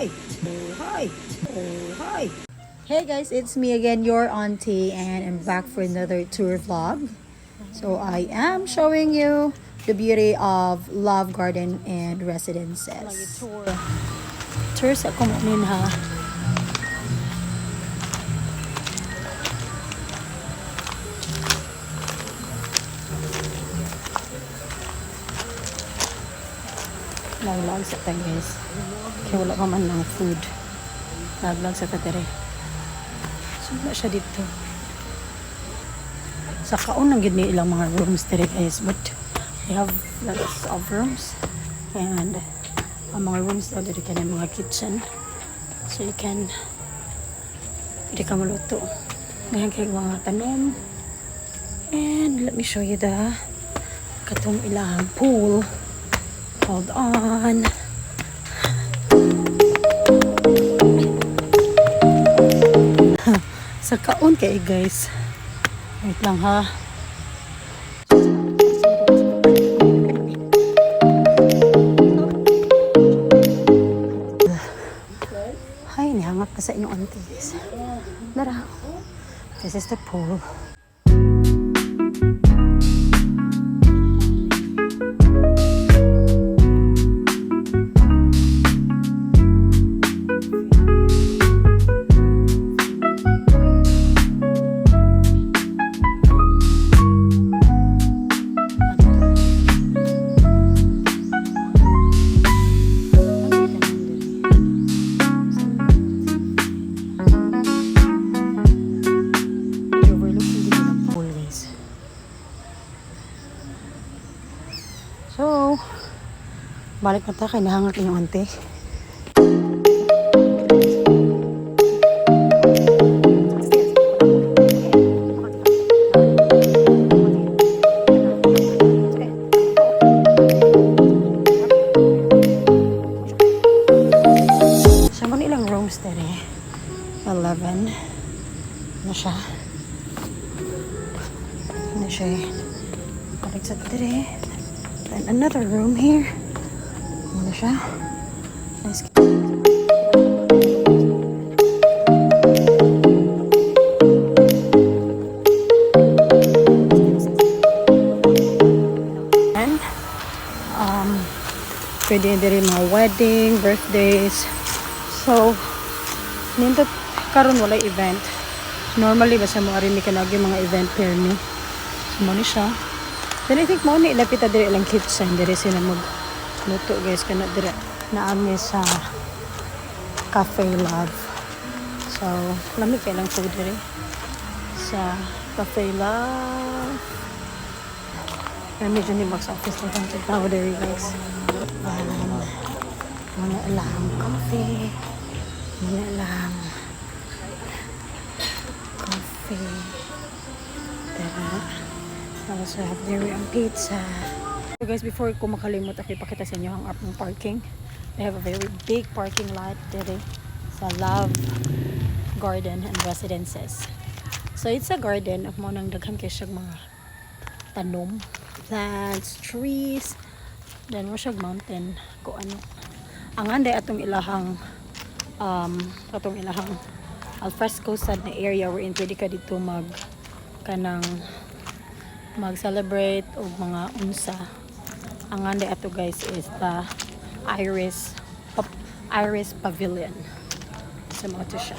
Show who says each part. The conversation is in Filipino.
Speaker 1: hi. Oh, hi. Oh, hi. Hey guys, it's me again, your auntie, and I'm back for another tour vlog. So I am showing you the beauty of Love Garden and Residences. Tour sa kumanin ha. Naglag sa tayo guys. Kaya wala pa man ng food. Naglag sa tatere. So wala siya dito. Sa kaunang gid ni ilang mga rooms dire guys. But they have lots of rooms. And ang mga rooms daw dire kanang mga kitchen. So you can pwede ka maluto. Ngayon kayo mga tanom. And let me show you the katong ilang pool. Hold on. Sa kaon kay guys. Wait lang ha. Hay, nihangap ka sa inyong auntie guys. Dara. This is the pool. So, balik na tayo kay nahangak yung ante. So, mga ilang rooms din eh. 11. Ano siya? Ano siya eh. Balik sa tayo eh. And another room here. Ano siya? Nice. And pwede din mga wedding, birthdays. So, nindot karon wala event. Normally basta mo ari mi kanagi mga event here ni. So mo ni siya. Then I think mo ni lapita dire ilang kitchen dire sila magluto guys kana dire naami sa Cafe Love. So lami kay lang food dire sa Cafe Love. Medyo ni box office na lang tao dire guys. Mga lang coffee. Mga lang coffee. Tara. I also have there ang pizza. So guys, before ko makalimot, ako ipakita sa inyo ang apong parking. They have a very big parking lot dito sa Love Garden and Residences. So it's a garden. Ako mo nang daghan kayo siyang mga tanom, plants, trees. Then mo siyang mountain. Kung ano. Ang anday atong ilahang alfresco sad na area wherein pwede ka dito mag-celebrate o mga unsa. Ang ande ato guys is the Iris Pavilion. So mga to siya.